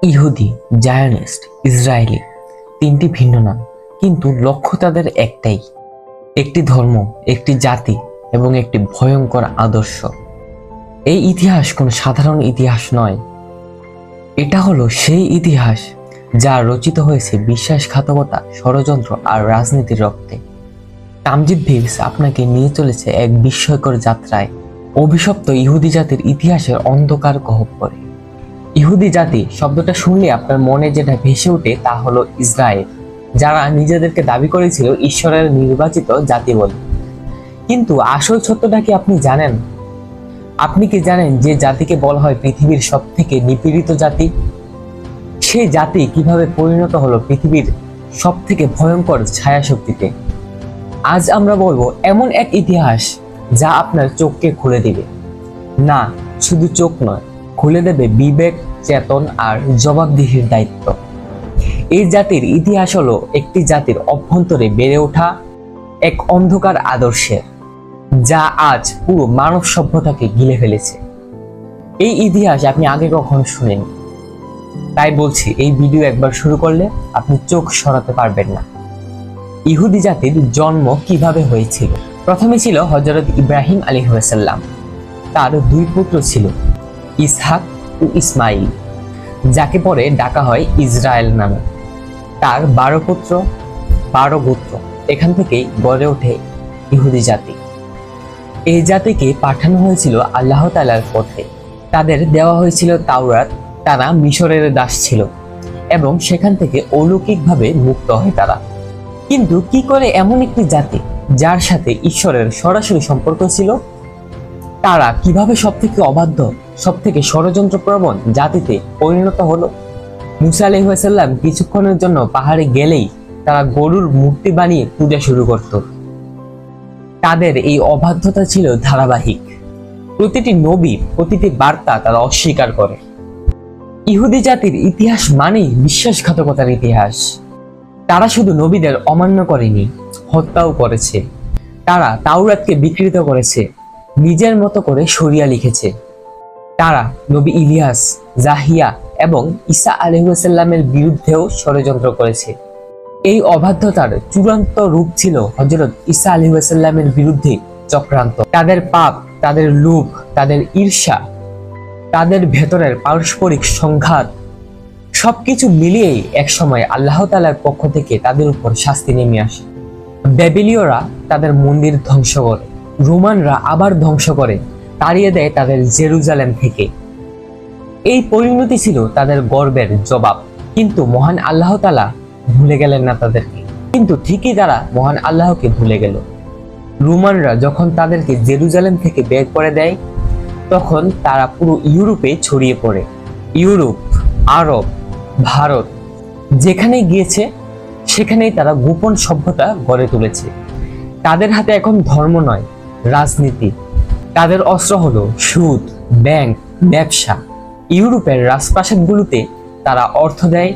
ইহুদি, Zionist, Israeli তিনটি ভিন্ন নাম, কিন্তু লক্ষ্য তাদের একটাই, একটি ধর্ম, একটি জাতি এবং একটি ভয়ঙ্কর আদর্শ। এই ইতিহাস কোনো সাধারণ ইতিহাস নয়, এটা হলো সেই ইতিহাস যা রচিত হয়েছে বিশ্বাসঘাতকতা, ষড়যন্ত্র আর রাজনীতির রক্তে। তামজিদ ভিউস আপনাকে নিয়ে চলেছে এক বিস্ময়কর যাত্রায়, অভিশপ্ত ইহুদি জাতির ইতিহাসের অন্ধকার গহ্বরে। ইহুদি জাতি শব্দটা শুনলে আপনার মনে যেটা ভেসে ওঠে তা হলো ইসরায়েল, যারা নিজেদেরকে দাবি করেছিল ঈশ্বরের নির্বাচিত জাতি বলে। কিন্তু আসল সত্যটা কি আপনি জানেন? আপনি কি জানেন যে জাতিকে বলা হয় পৃথিবীর সব থেকে নিপীড়িত জাতি? সেই জাতি কিভাবে পরিণত হলো পৃথিবীর সব থেকে ভয়ঙ্কর ছায়া শক্তিতে? আজ আমরা বলবো এমন এক ইতিহাস যা আপনার চোখকে খুলে দিবে। না, শুধু চোখ নয়, খুলে দেবে বিবেক, চেতন আর জবাবদিহির দায়িত্ব। এই জাতির ইতিহাস হলো একটি জাতির অভ্যন্তরে বেড়ে ওঠা এক অন্ধকার আদর্শের, যা আজ পুরো মানব সভ্যতাকে গিলে ফেলেছে। এই ইতিহাস আপনি আগে কখনো শুনেননি, তাই বলছি এই ভিডিও একবার শুরু করলে আপনি চোখ সরাতে পারবেন না। ইহুদি জাতির জন্ম কিভাবে হয়েছিল? প্রথমে ছিল হযরত ইব্রাহিম আলাইহিস সালাম। তার দুই পুত্র ছিল, ইসহাক ও ইসমাইল, যাকে পরে ডাকা হয় ইসরায়েল নামে। তার 12 পুত্র, 12 গোত্র, এখান থেকেই গড়ে ওঠে ইহুদি জাতি। এই জাতিকে পাঠানো হয়েছিল আল্লাহ তাআলার পথে। তাদের দেওয়া হয়েছিল তাওরাত। তারা মিশরের দাস ছিল এবং সেখান থেকে অলৌকিকভাবে মুক্ত হয় তারা। কিন্তু কি করে এমন একটি জাতি যার সাথে ঈশ্বরের সরাসরি সম্পর্ক ছিল, তারা কিভাবে সবথেকে অবাধ্য, সবথেকে ষড়যন্ত্রপ্রবণ জাতিতে পরিণত হলো? মুসা আলাইহিস সালাম কিছুক্ষণের জন্য পাহাড়ে গেলেই তারা গরুর মূর্তি বানিয়ে পূজা শুরু করত। তাদের এই অবাধ্যতা ছিল ধারাবাহিক। প্রতিটি নবী, প্রতিটি বার্তা তারা অস্বীকার করে। ইহুদি জাতির ইতিহাস মানেই বিশ্বাসঘাতকতার ইতিহাস। তারা শুধু নবীদের অমান্য করেনি, হত্যাও করেছে। তারা তাওরাতকে বিকৃত করেছে, নিজের মতো করে শরিয়া লিখেছে। তারা নবী ইলিয়াস, জাহিয়া এবং ঈসা আলাইহিস সালামের বিরুদ্ধেও ষড়যন্ত্র করেছে। এই অবাধ্যতার চূড়ান্ত রূপ ছিল হযরত ঈসা আলাইহিস সালামের বিরুদ্ধে চক্রান্ত। তাদের পাপ, তাদের লোভ, তাদের ঈর্ষা, তাদের ভেতরের পারস্পরিক সংঘাত, সবকিছু মিলিয়েই একসময় আল্লাহ তাআলার পক্ষ থেকে তাদের উপর শাস্তি নেমে আসে। ব্যাবিলীয়রা তাদের মন্দির ধ্বংস করে, রোমানরা আবার ধ্বংস করে, তাড়িয়ে দেয় তাদের জেরুজালেম থেকে। এই পরিণতি ছিল তাদের গর্বের জবাব। কিন্তু মহান আল্লাহ তাআলা ভুলে গেলেন না তাদেরকে। কিন্তু ঠিকই তারা মহান আল্লাহকে ভুলে গেল। রোমানরা যখন তাদেরকে জেরুজালেম থেকে বের করে দেয়, তখন তারা পুরো ইউরোপে ছড়িয়ে পড়ে। ইউরোপ, আরব, ভারত, যেখানেই গিয়েছে সেখানেই তারা গোপন সভ্যতা গড়ে তুলেছে। তাদের হাতে এখন ধর্ম নয়, রাজনীতি। তাদের অস্ত্র হলো সুদ, ব্যাংক, ব্যবসা। ইউরোপের রাজপ্রাসাদগুলোতে তারা অর্থ দেয়,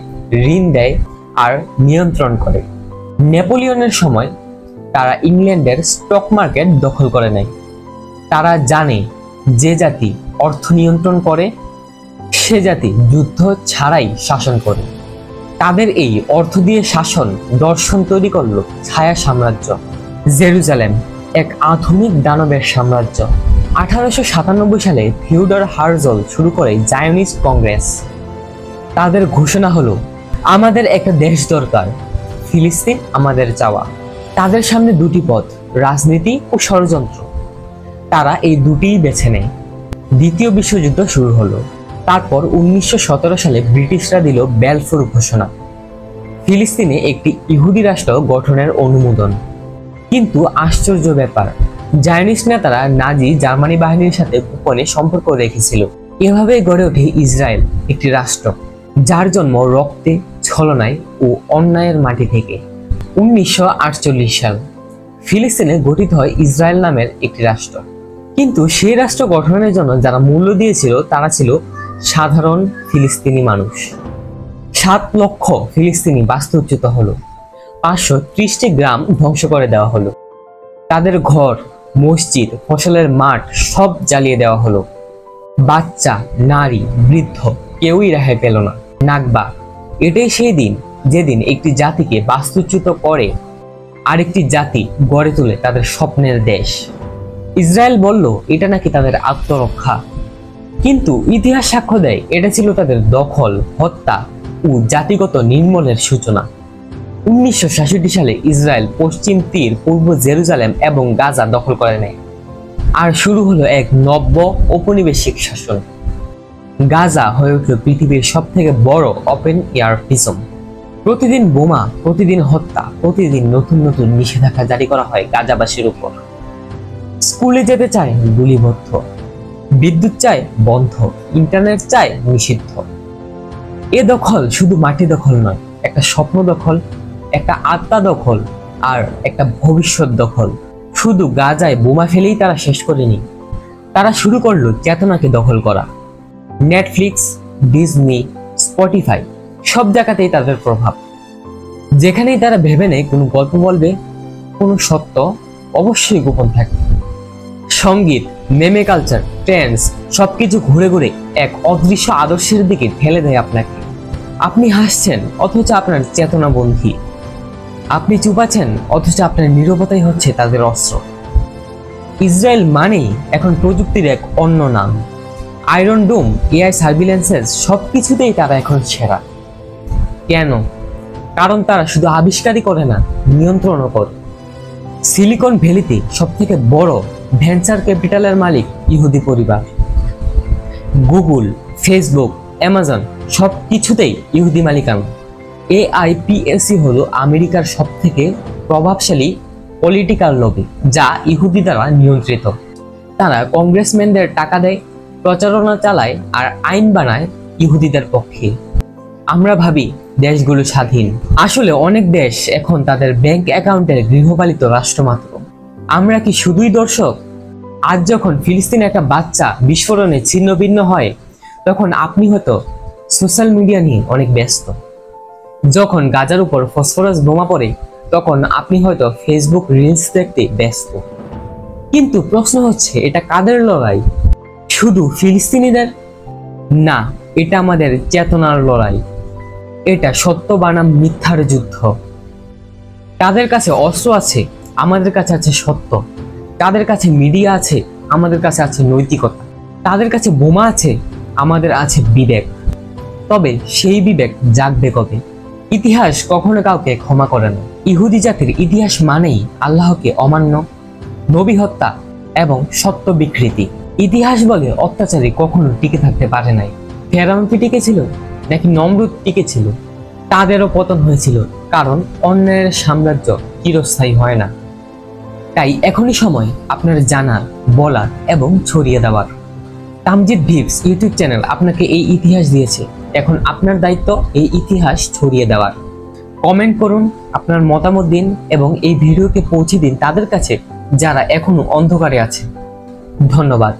ঋণ দেয় আর নিয়ন্ত্রণ করে। নেপোলিয়নের সময় তারা ইংল্যান্ডের স্টক মার্কেট দখল করে নেয়। তারা জানে যে জাতি অর্থ নিয়ন্ত্রণ করে সে জাতি যুদ্ধ ছাড়াই শাসন করে। তাদের এই অর্থ দিয়ে শাসন দর্শন তৈরি করলো ছায়া সাম্রাজ্য। জেরুজালেম এক আধুনিক দানবের সাম্রাজ্য। 1897 সালে থিওডর হার্জল শুরু করে জায়নিস্ট কংগ্রেস। তাদের ঘোষণা হলো, আমাদের একটা দেশ দরকার, ফিলিস্তিন আমাদের চাওয়া। তাদের সামনে দুটি পথ, রাজনীতি ও ষড়যন্ত্র। তারা এই দুটিই বেছে নেয়। দ্বিতীয় বিশ্বযুদ্ধ শুরু হলো। তারপর 1917 সালে ব্রিটিশরা দিল ব্যালফোর ঘোষণা, ফিলিস্তিনে একটি ইহুদি রাষ্ট্র গঠনের অনুমোদন। কিন্তু আশ্চর্য ব্যাপার, জায়নিস্ট নেতারা নাজি জার্মানি বাহিনীর সাথে গোপনে সম্পর্ক রেখেছিল। এভাবেই গড়ে ওঠে ইসরায়েল, একটি রাষ্ট্র যার জন্ম রক্তে, ছলনায় ও অন্যায়ের মাটি থেকে। 1948 সাল ফিলিস্তিনে গঠিত হয় ইসরায়েল নামের একটি রাষ্ট্র। কিন্তু সেই রাষ্ট্র গঠনের জন্য যারা মূল্য দিয়েছিল তারা ছিল সাধারণ ফিলিস্তিনি মানুষ। 7 লক্ষ ফিলিস্তিনি বাস্তুচ্যুত হলো। 530টি গ্রাম ধ্বংস করে দেওয়া হলো। তাদের ঘর, মসজিদ, ফসলের মাঠ সব জ্বালিয়ে দেওয়া হলো। বাচ্চা, নারী, বৃদ্ধ কেউই রেহাই পেল না। নাকবা, এটাই সেই দিন যেদিন একটি জাতিকে বাস্তুচ্যুত করে আরেকটি জাতি গড়ে তোলে তাদের স্বপ্নের দেশ। ইসরায়েল বলল এটা নাকি তাদের আত্মরক্ষা, কিন্তু ইতিহাস সাক্ষ্য দেয় এটা ছিল তাদের দখল, হত্যা ও জাতিগত নির্মূলের সূচনা। 1966 সালে ইসরায়েল পশ্চিম তীর, পূর্ব জেরুজালেম এবং গাজা দখল করে নেয়, আর শুরু হলো এক নব্য ঔপনিবেশিক শাসন। গাজা হয়ে উঠল পৃথিবীর সবথেকে বড় ওপেন এয়ার প্রিজম। প্রতিদিন বোমা, প্রতিদিন হত্যা, প্রতিদিন নতুন নতুন নিষেধাজ্ঞা জারি করা হয় গাজাবাসীর উপর। স্কুলে যেতে চায় গুলিবদ্ধ, বিদ্যুৎ চায় বন্ধ, ইন্টারনেট চায় নিষিদ্ধ। এ দখল শুধু মাটি দখল নয়, একটা স্বপ্ন দখল, একটা আত্মা দখল, আর একটা ভবিষ্যৎ দখল। শুধু গাজায় বোমা ফেলেই তারা শেষ করেনি, তারা শুরু করলো চেতনাকে দখল করা। নেটফ্লিক্স, ডিজনি, স্পটিফাই সব জায়গাতেই তাদের প্রভাব। যেখানেই তারা ভেবে নেয় কোনো গল্প বলবে, কোনো সত্য অবশ্যই গোপন থাকে। সঙ্গীত, মেমে কালচার, ট্রেন্ডস সবকিছু ঘুরে ঘুরে এক অদৃশ্য আদর্শের দিকে ঠেলে দেয় আপনাকে। আপনি হাসছেন অথচ আপনার চেতনা বন্দী, আপনি চুপ আছেন অথচ আপনার নীরবতাই হচ্ছে তাদের অস্ত্র। ইসরায়েল মানেই এখন প্রযুক্তির এক অন্য নাম। আয়রন ডোম, এআই সার্ভিলেন্সেস সবকিছুতেই তারা এখন সেরা। কেন? কারণ তারা শুধু আবিষ্কারই করে না, নিয়ন্ত্রণও করে। সিলিকন ভ্যালিতে সব থেকে বড় ভেঞ্চার ক্যাপিটালের মালিক ইহুদি পরিবার। গুগল, ফেসবুক, অ্যামাজন সব কিছুতেই ইহুদি মালিকানা। AIPAC হলো আমেরিকার সব থেকে প্রভাবশালী পলিটিক্যাল লবি, যা ইহুদি দ্বারা নিয়ন্ত্রিত। তারা কংগ্রেসম্যানদের টাকা দেয়, প্রচারণা চালায় আর আইন বানায় ইহুদিদের পক্ষে। আমরা ভাবি দেশগুলো স্বাধীন, আসলে অনেক দেশ এখন তাদের ব্যাংক অ্যাকাউন্টের গৃহপালিত রাষ্ট্র মাত্র। আমরা কি শুধুই দর্শক? আজ যখন ফিলিস্তিনে একটা বাচ্চা বিস্ফোরণে ছিন্ন ভিন্ন হয়, তখন আপনি হয়তো সোশ্যাল মিডিয়া নিয়ে অনেক ব্যস্ত। যখন গাজার উপর ফসফরাস বোমা পড়ে, তখন আপনি হয়তো ফেসবুক রিলস দেখতে ব্যস্ত। কিন্তু প্রশ্ন হচ্ছে, এটা কাদের লড়াই? শুধু ফিলিস্তিনিদের? না, এটা আমাদের চেতনার লড়াই। এটা সত্য বানাম মিথ্যার যুদ্ধ। তাদের কাছে অস্ত্র আছে, আমাদের কাছে আছে সত্য। তাদের কাছে মিডিয়া আছে, আমাদের কাছে আছে নৈতিকতা। তাদের কাছে বোমা আছে, আমাদের আছে বিবেক। তবে সেই বিবেক জাগবে কবে? ইতিহাস কখনো কাউকে ক্ষমা করে না। ইহুদি জাতির ইতিহাস মানেই আল্লাহকে অমান্য, নবী হত্যা এবং সত্য বিকৃতি। ইতিহাস বলে অত্যাচারী কখনো টিকে থাকতে পারে নাই। ফেরাউন কি টিকে ছিল নাকি নমরুদ টিকে ছিল? তাদেরও পতন হয়েছিল, কারণ অন্যায়ের সাম্রাজ্য চিরস্থায়ী হয় না। তাই এখনই সময় আপনার জানার, বলার এবং ছড়িয়ে দেওয়ার। তামজিদ ভিপস ইউটিউব চ্যানেল আপনাকে এই ইতিহাস দিয়েছে, এখন আপনার দায়িত্ব এই ইতিহাস ছড়িয়ে দেওয়ার। কমেন্ট করুন, আপনার মতামত দিন এবং এই ভিডিওকে পৌঁছে দিন তাদের কাছে যারা এখনো অন্ধকারে আছে। ধন্যবাদ।